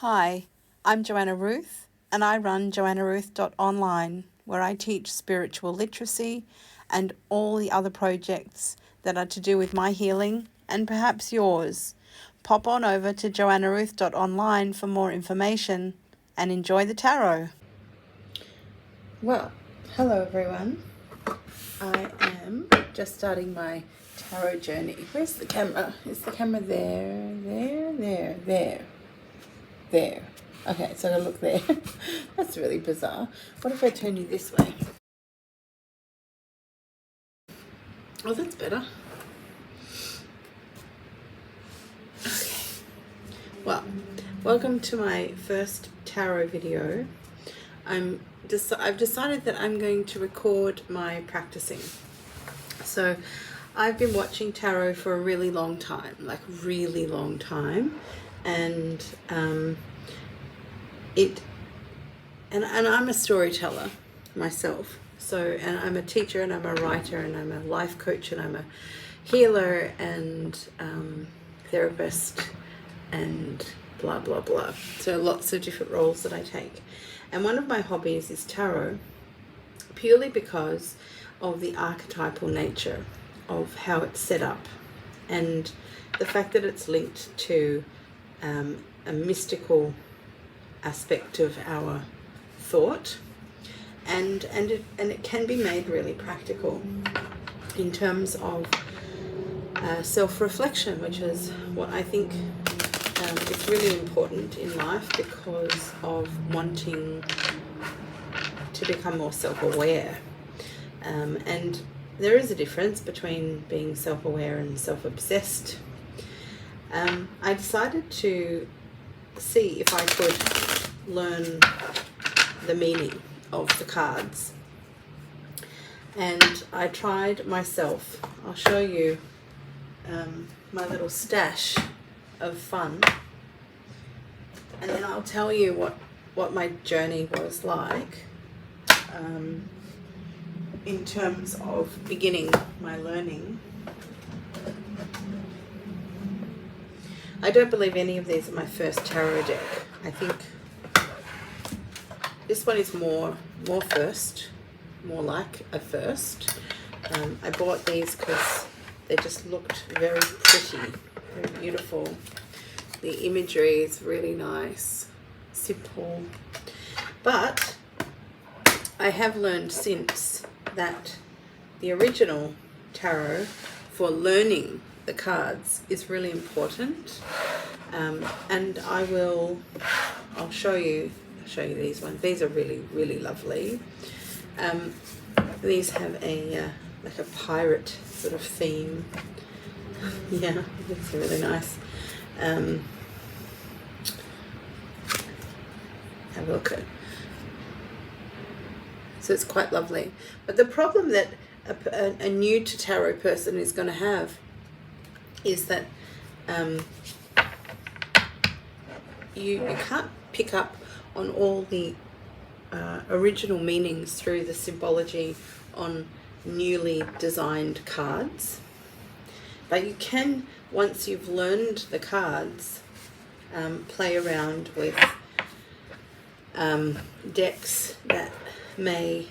Hi, I'm Joanna Ruth, and I run JoannaRuth.Online, where I teach spiritual literacy and all the other projects that are to do with my healing and perhaps yours. Pop on over to JoannaRuth.Online for more information and enjoy the tarot. Well, hello everyone. I am just starting my tarot journey. Where's the camera? Is the camera there? There. Okay, so I look there. That's really bizarre. What if I turn you this way? Oh, that's better. Okay. Well, welcome to my first tarot video. I've decided that I'm going to record my practicing. So I've been watching tarot for a really long time, and I'm a storyteller myself. So, and I'm a teacher, and I'm a writer, and I'm a life coach, and I'm a healer, and therapist, and blah blah blah. So lots of different roles that I take. And one of my hobbies is tarot, purely because of the archetypal nature of how it's set up, and the fact that it's linked to a mystical aspect of our thought, and it can be made really practical in terms of self-reflection, which is what I think is really important in life, because of wanting to become more self-aware. And there is a difference between being self-aware and self-obsessed. I decided to see if I could learn the meaning of the cards, and I tried myself. I'll show you my little stash of fun, and then I'll tell you what my journey was like in terms of beginning my learning. I don't believe any of these are my first tarot deck. I think this one is more like a first. I bought these because they just looked very pretty, very beautiful. The imagery is really nice, simple. But I have learned since that the original tarot for learning the cards is really important, and I'll show you these ones. These are really lovely. These have a like a pirate sort of theme. Yeah, it's really nice. Have a look at. So it's quite lovely. But the problem that a new to tarot person is going to have is that you can't pick up on all the original meanings through the symbology on newly designed cards. But you can, once you've learned the cards, play around with decks that may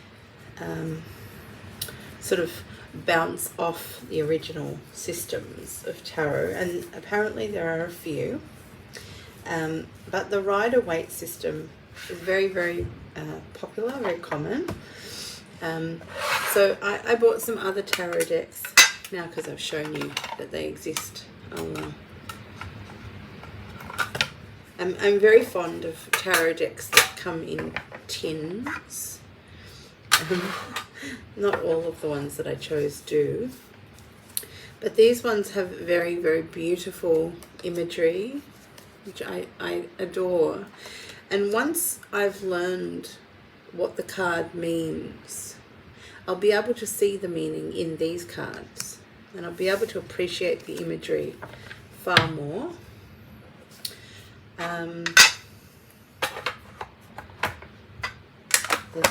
sort of bounce off the original systems of tarot, and apparently there are a few, but the Rider-Waite system is very popular, very common. So I bought some other tarot decks now because I've shown you that they exist. I'm very fond of tarot decks that come in tins. Not all of the ones that I chose do, but these ones have very beautiful imagery, which I adore. And once I've learned what the card means, I'll be able to see the meaning in these cards, and I'll be able to appreciate the imagery far more.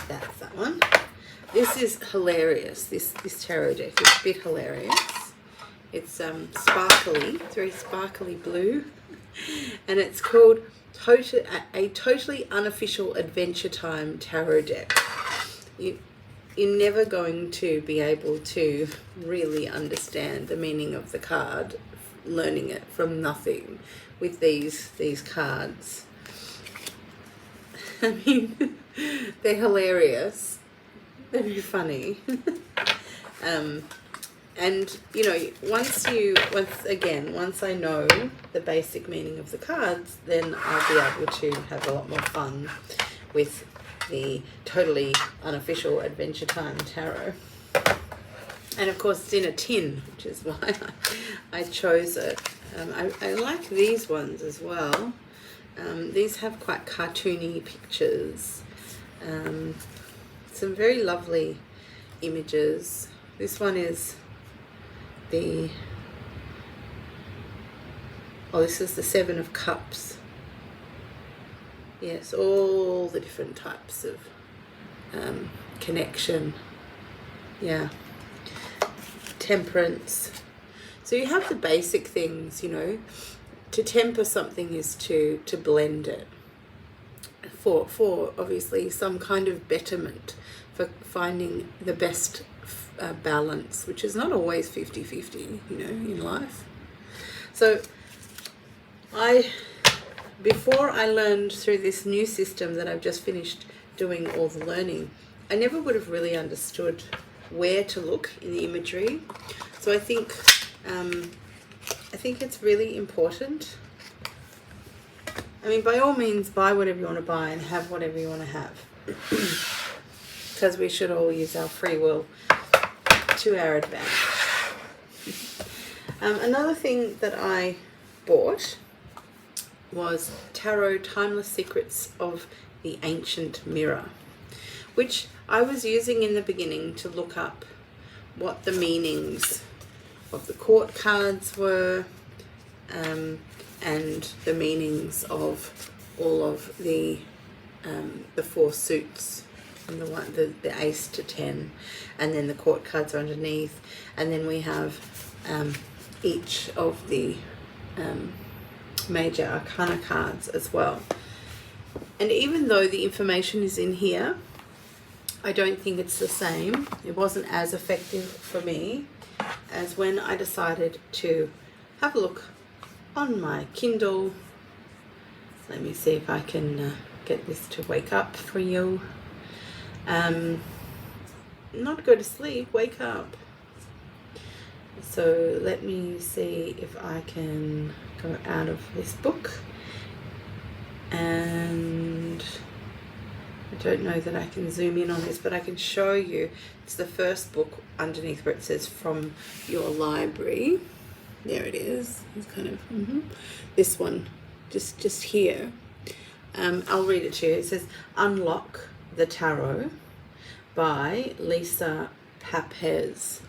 That's that one. This is hilarious. This tarot deck is a bit hilarious. It's sparkly. It's very sparkly blue, and it's called a totally unofficial Adventure Time tarot deck. You're never going to be able to really understand the meaning of the card, learning it from nothing with these cards. I mean, they're hilarious. They're very funny. And you know, once I know the basic meaning of the cards, then I'll be able to have a lot more fun with the totally unofficial Adventure Time tarot. And of course it's in a tin, which is why I chose it. I like these ones as well. These have quite cartoony pictures. Some very lovely images. This one is this is the Seven of Cups. Yes, all the different types of connection. Yeah. Temperance. So you have the basic things, you know. To temper something is to blend it for obviously some kind of betterment, for finding the best balance, which is not always 50-50, you know, in life. So before I learned through this new system that I've just finished doing all the learning, I never would have really understood where to look in the imagery. So I think it's really important. I mean, by all means, buy whatever you want to buy and have whatever you want to have, because we should all use our free will to our advantage. Another thing that I bought was Tarot Timeless Secrets of the Ancient Mirror, which I was using in the beginning to look up what the meanings of the court cards were, and the meanings of all of the four suits, and the ace to 10, and then the court cards are underneath, and then we have each of the major arcana cards as well. And even though the information is in here, I don't think it's the same. It wasn't as effective for me as when I decided to have a look on my Kindle. Let me see if I can get this to wake up for you. Not go to sleep, wake up. So let me see if I can go out of this book, and I don't know that I can zoom in on this, but I can show you. It's the first book underneath where it says from your library. There it is. It's kind of this one, just here. I'll read it to you. It says Unlock the Tarot by Lisa Papez.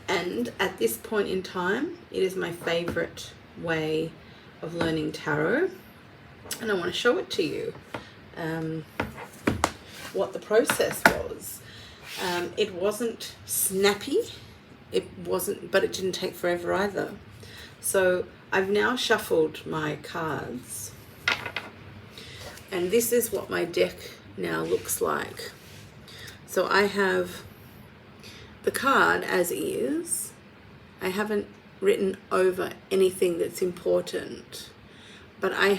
And at this point in time, it is my favorite way of learning tarot, and I want to show it to you, what the process was. It wasn't snappy, but it didn't take forever either. So I've now shuffled my cards, and this is what my deck now looks like. So I have the card as is. I haven't written over anything that's important, but I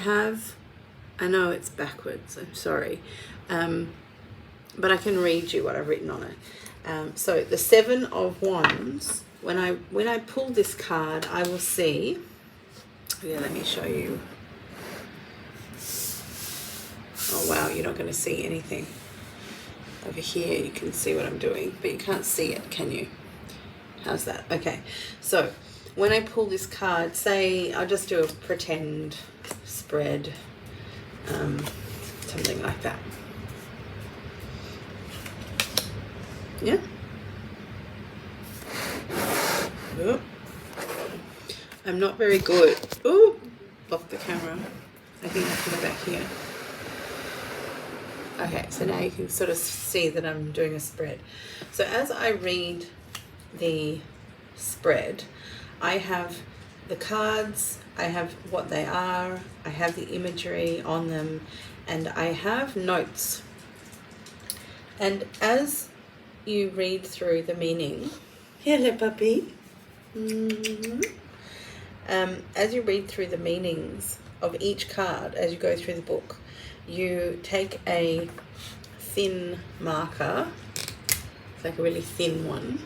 know it's backwards, I'm sorry, but I can read you what I've written on it. So the Seven of Wands, when I pull this card, I will see, let me show you. Oh wow, you're not going to see anything. Over here you can see what I'm doing, but you can't see it, can you? How's that? Okay, so when I pull this card, say I'll just do a pretend spread, something like that. Yeah. Oh. I'm not very good. Oh, blocked the camera. I think I have to go back here. Okay, so now you can sort of see that I'm doing a spread. So as I read the spread, I have the cards, I have what they are, I have the imagery on them, and I have notes. And as you read through the meaning, hello puppy, as you read through the meanings of each card, as you go through the book, you take a thin marker, it's like a really thin one,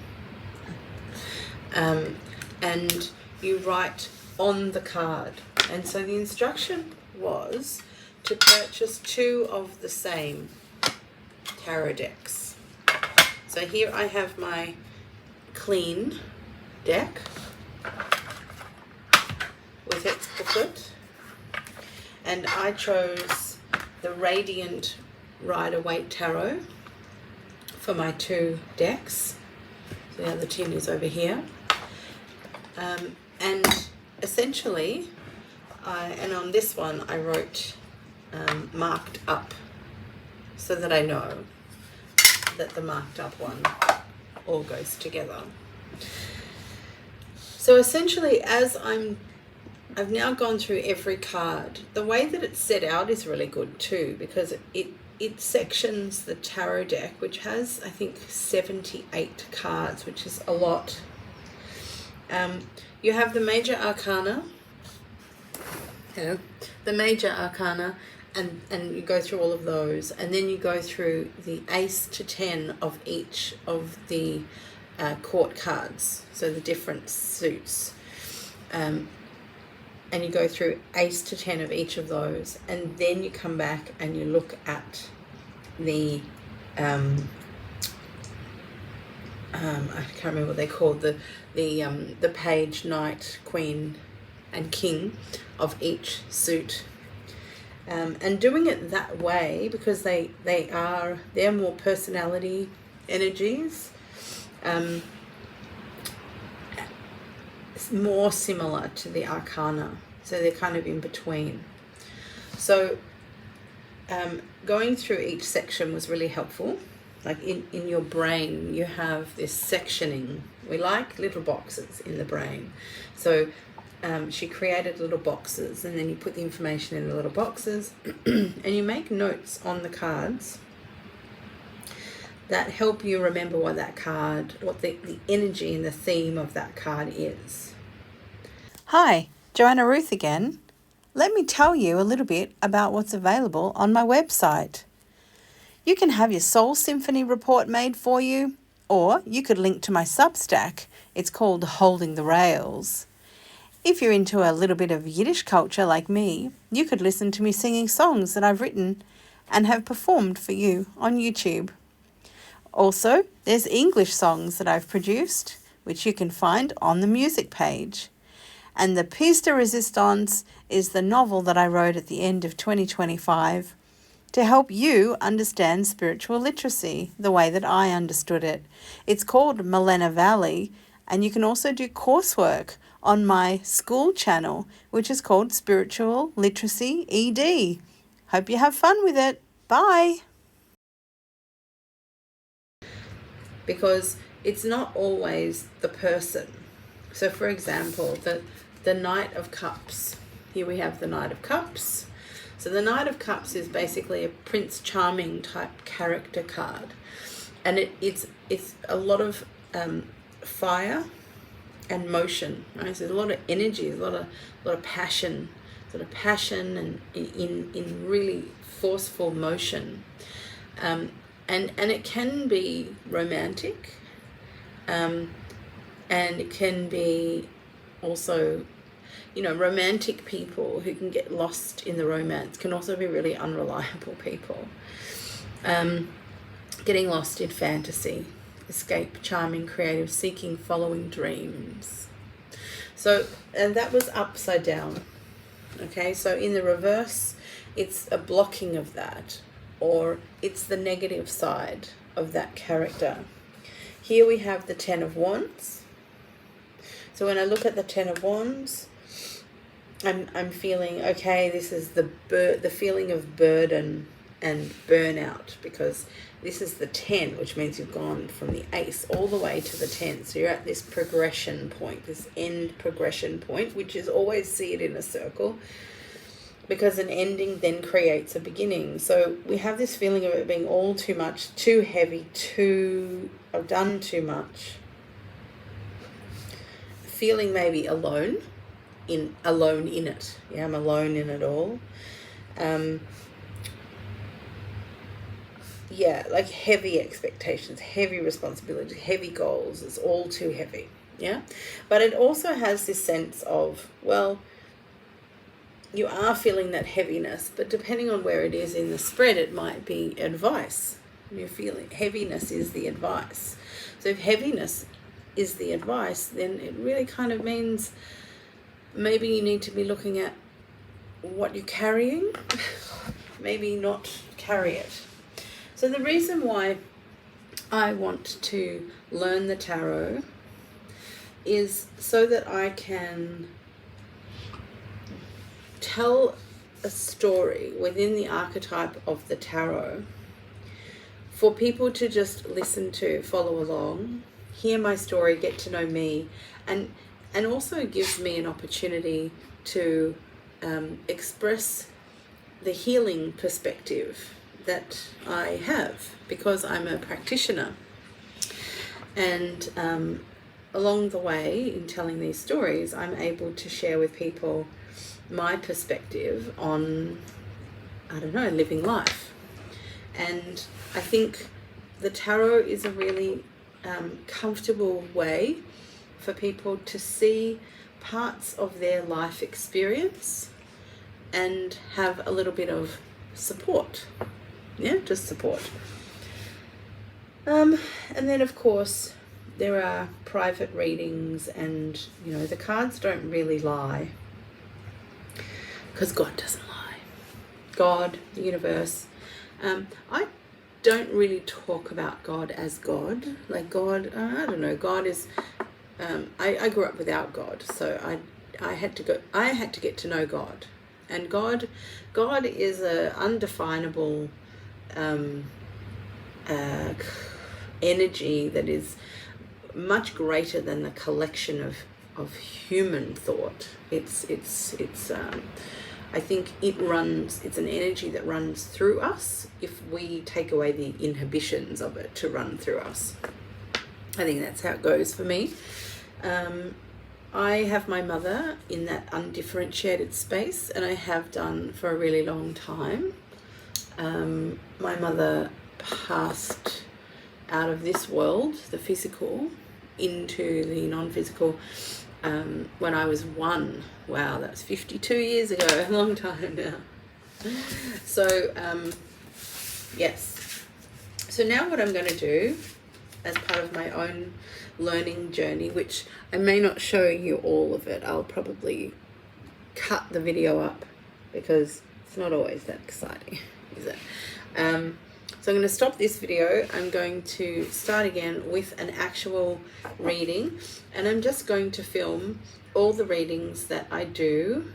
and you write on the card. And so the instruction was to purchase 2 of the same tarot decks. So here I have my clean deck with its booklet, and I chose the Radiant Rider-Waite Tarot for my 2 decks. So the other tin is over here. And essentially, and on this one I wrote marked up, so that I know that the marked up one all goes together. So essentially, as I've now gone through every card, the way that it's set out is really good too, because it sections the tarot deck, which has, I think, 78 cards, which is a lot. You have the major arcana, the major arcana, and you go through all of those, and then you go through the ace to 10 of each of the court cards, so the different suits, and you go through ace to 10 of each of those, and then you come back and you look at the I can't remember what they called, the page, knight, queen and king of each suit, and doing it that way, because they're more personality energies, it's more similar to the arcana, so they're kind of in between. So going through each section was really helpful. Like in your brain, you have this sectioning. We like little boxes in the brain. So she created little boxes, and then you put the information in the little boxes and you make notes on the cards that help you remember what that card, what the energy and the theme of that card is. Hi, Joanna Ruth again. Let me tell you a little bit about what's available on my website. You can have your Soul Symphony report made for you, or you could link to my Substack. It's called Holding the Rails. If you're into a little bit of Yiddish culture like me, you could listen to me singing songs that I've written and have performed for you on YouTube. Also, there's English songs that I've produced, which you can find on the music page. And the piece de resistance is the novel that I wrote at the end of 2025 to help you understand spiritual literacy the way that I understood it. It's called Malena Valley, and you can also do coursework on my school channel, which is called Spiritual Literacy ED. Hope you have fun with it. Bye. Because it's not always the person. So for example, the Knight of Cups. Here we have the Knight of Cups. So the Knight of Cups is basically a Prince Charming type character card, and it's a lot of fire and motion, right? So there's a lot of energy, a lot of passion, and in really forceful motion, and it can be romantic, and it can be also, romantic people who can get lost in the romance can also be really unreliable people. Getting lost in fantasy, escape, charming, creative, seeking, following dreams. So, and that was upside down. Okay, so in the reverse, it's a blocking of that, or it's the negative side of that character. Here we have the Ten of Wands. So when I look at the Ten of Wands, I'm feeling, okay, this is the feeling of burden and burnout, because this is the 10, which means you've gone from the ace all the way to the 10. So you're at this progression point, this end progression point, which is always see it in a circle, because an ending then creates a beginning. So we have this feeling of it being all too much, too heavy, I've done too much. Feeling maybe alone in it. Yeah, I'm alone in it all. Yeah, like heavy expectations, heavy responsibility, heavy goals. It's all too heavy. Yeah. But it also has this sense of, well, you are feeling that heaviness, but depending on where it is in the spread, it might be advice. You're feeling heaviness is the advice. So if heaviness is the advice, then it really kind of means maybe you need to be looking at what you're carrying, maybe not carry it. So the reason why I want to learn the tarot is so that I can tell a story within the archetype of the tarot for people to just listen to, follow along, hear my story, get to know me, and also gives me an opportunity to express the healing perspective that I have, because I'm a practitioner. And along the way, in telling these stories, I'm able to share with people my perspective on, I don't know, living life. And I think the tarot is a really comfortable way for people to see parts of their life experience and have a little bit of support. Yeah, just support. And then, of course, there are private readings, and, you know, the cards don't really lie, because God doesn't lie. God, the universe. I don't really talk about God as God. Like God, I don't know. God is. I grew up without God, so I had to get to know God, and God is a undefinable energy that is much greater than the collection of human thought. It's I think it's an energy that runs through us if we take away the inhibitions of it to run through us. I think that's how it goes for me. I have my mother in that undifferentiated space, and I have done for a really long time. My mother passed out of this world, the physical, into the non-physical when I was 1. Wow, that's 52 years ago, a long time now. So, yes. So now what I'm going to do, as part of my own learning journey, which I may not show you all of it, I'll probably cut the video up, because it's not always that exciting, is it? So I'm going to stop this video. I'm going to start again with an actual reading, and I'm just going to film all the readings that I do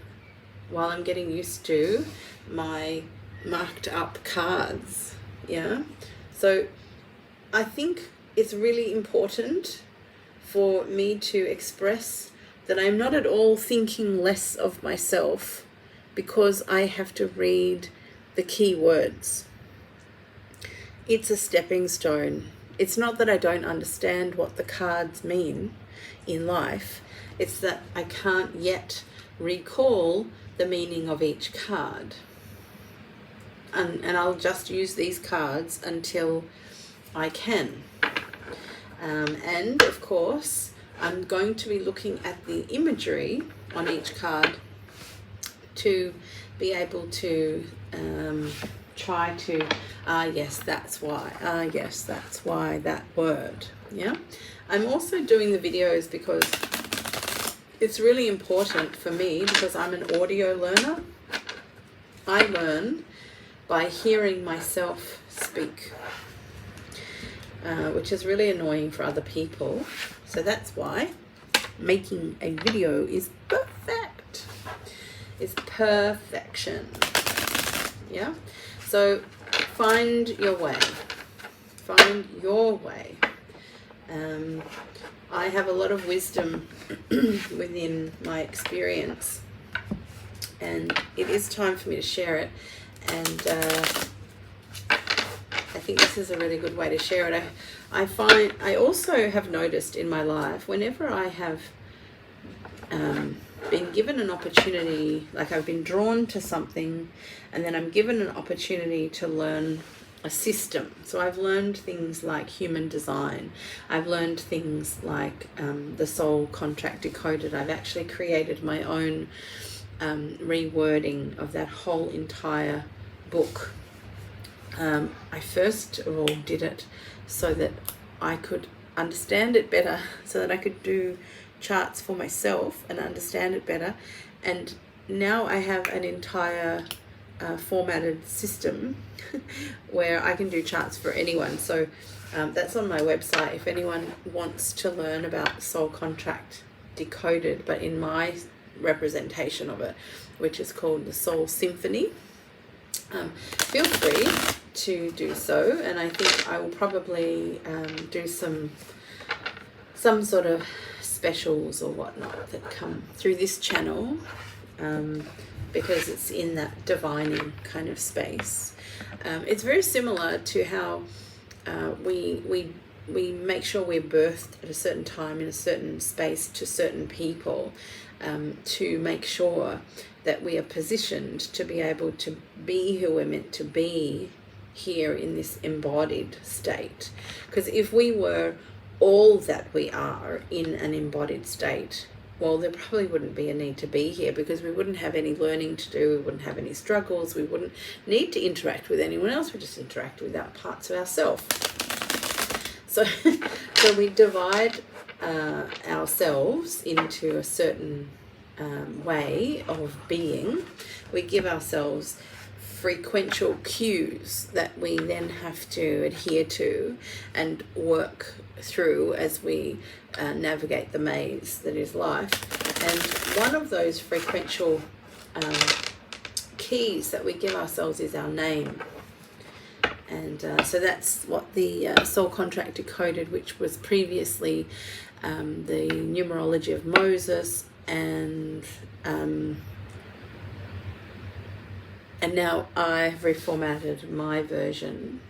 while I'm getting used to my marked up cards. Yeah. So I think it's really important for me to express that I'm not at all thinking less of myself because I have to read the key words. It's a stepping stone. It's not that I don't understand what the cards mean in life. It's that I can't yet recall the meaning of each card. And I'll just use these cards until I can. And of course, I'm going to be looking at the imagery on each card to be able to try to, yes, that's why. Yes, that's why, that word. Yeah. I'm also doing the videos because it's really important for me, because I'm an audio learner. I learn by hearing myself speak, which is really annoying for other people. So that's why making a video is perfect. It's perfection. Yeah. So find your way. Find your way. I have a lot of wisdom within my experience, and it is time for me to share it. And I think this is a really good way to share it. I also have noticed in my life, whenever I have been given an opportunity, like I've been drawn to something, and then I'm given an opportunity to learn a system. So I've learned things like human design. I've learned things like the soul contract decoded. I've actually created my own rewording of that whole entire book. I first of all did it so that I could understand it better, so that I could do charts for myself and understand it better. And now I have an entire formatted system where I can do charts for anyone. So that's on my website if anyone wants to learn about soul contract decoded, but in my representation of it, which is called the Soul Symphony. Feel free to do so, and I think I will probably do some sort of specials or whatnot that come through this channel, because it's in that divining kind of space. It's very similar to how we make sure we're birthed at a certain time in a certain space to certain people, to make sure that we are positioned to be able to be who we're meant to be here in this embodied state. Because if we were all that we are in an embodied state, well, there probably wouldn't be a need to be here, because we wouldn't have any learning to do, we wouldn't have any struggles, we wouldn't need to interact with anyone else, we just interact with our parts of ourselves. So we divide ourselves into a certain way of being. We give ourselves frequential cues that we then have to adhere to and work through as we navigate the maze that is life. And one of those frequential keys that we give ourselves is our name. And so that's what the Soul Contract Decoded, which was previously the numerology of Moses, and now I've reformatted my version,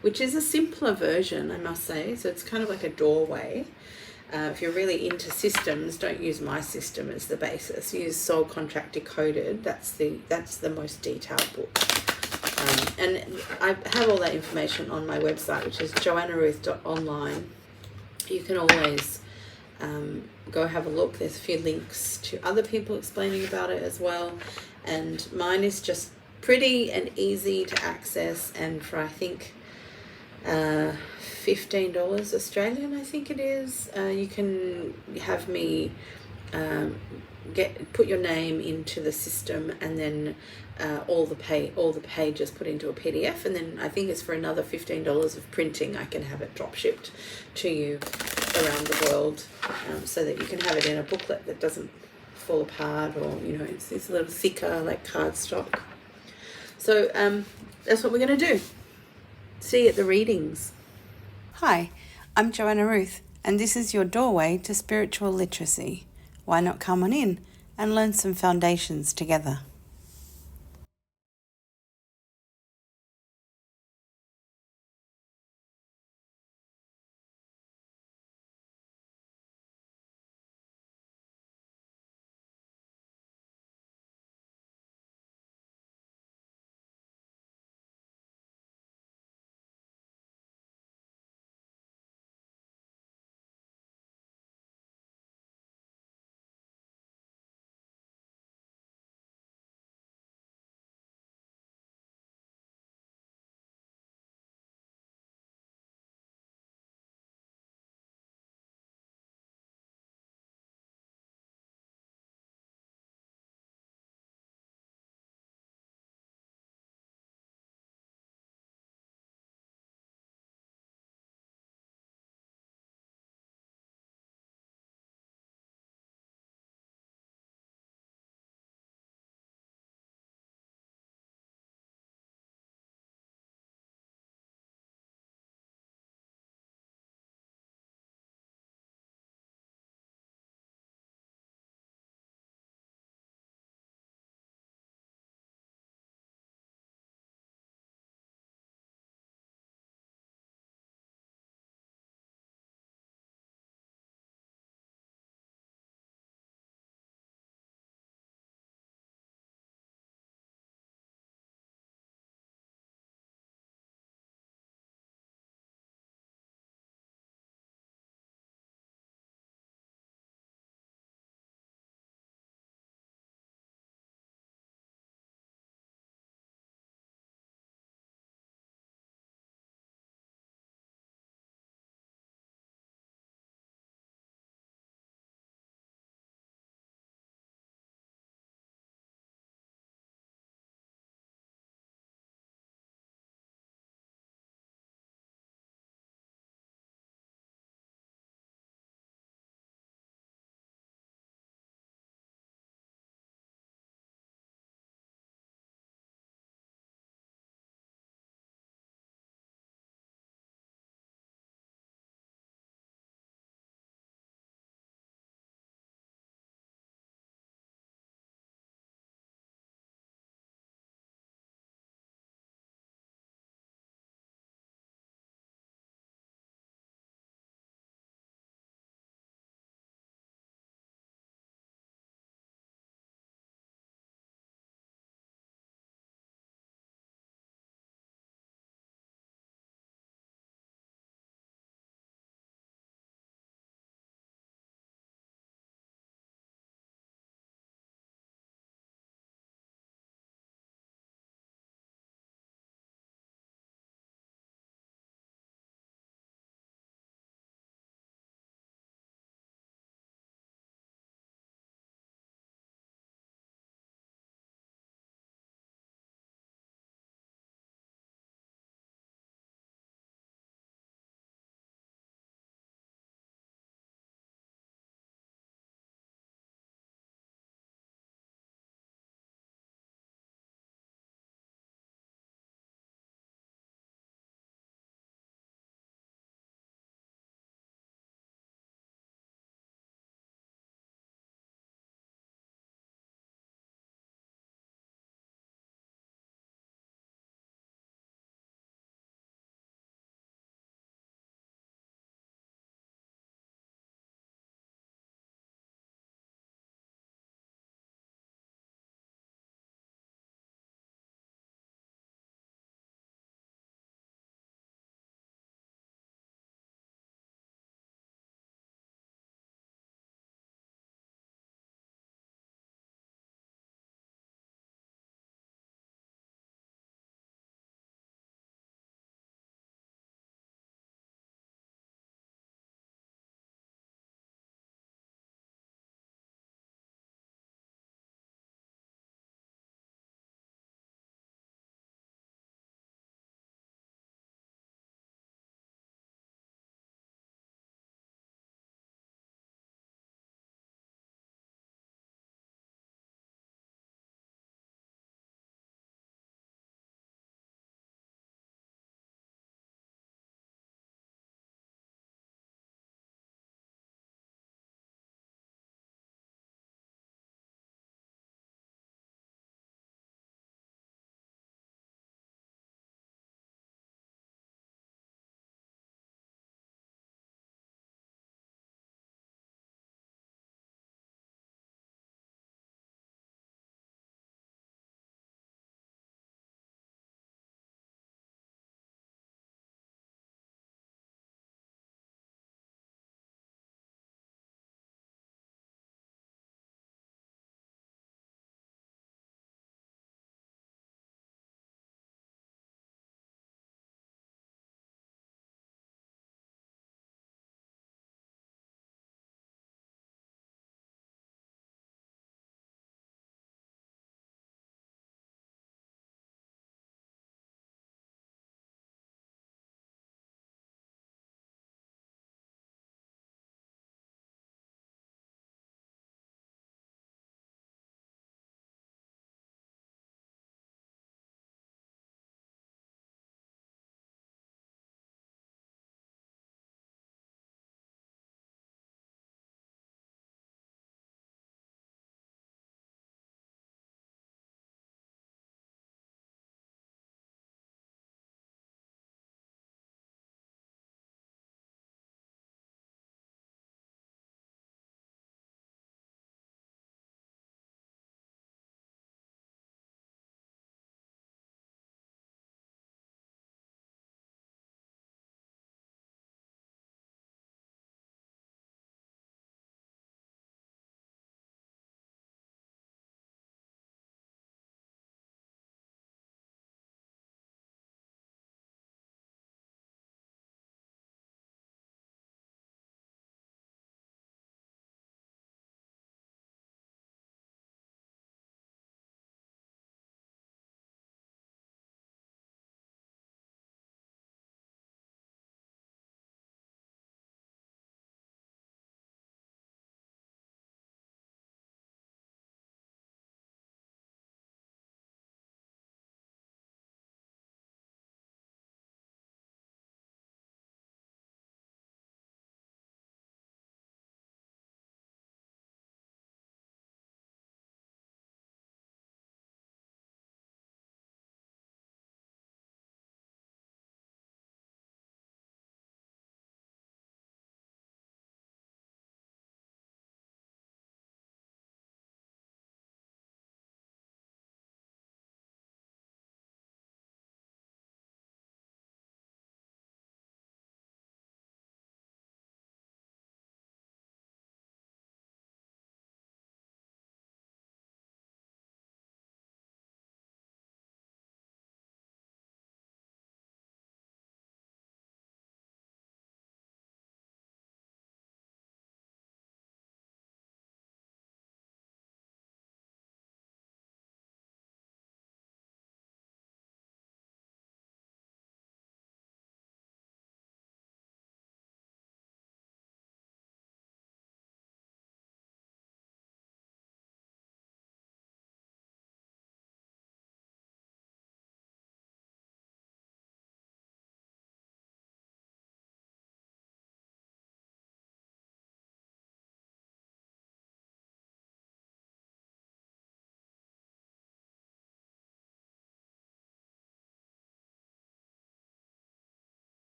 which is a simpler version, I must say. So it's kind of like a doorway. If you're really into systems, don't use my system as the basis. Use Soul Contract Decoded. That's the most detailed book. And I have all that information on my website, which is JoannaRuth.Online. You can always go have a look. There's a few links to other people explaining about it as well. And mine is just pretty and easy to access, and for I think $15 Australian, I think it is, you can have me put your name into the system, and then all the pages put into a PDF, and then I think it's for another $15 of printing I can have it drop shipped to you around the world, so that you can have it in a booklet that doesn't fall apart, or it's a little thicker like cardstock. So that's what we're going to do. See you at the readings. Hi, I'm Joanna Ruth, and this is your doorway to spiritual literacy. Why not come on in and learn some foundations together?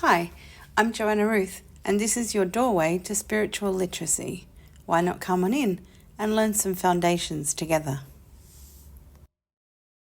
Hi, I'm Joanna Ruth, and this is your doorway to spiritual literacy. Why not come on in and learn some foundations together?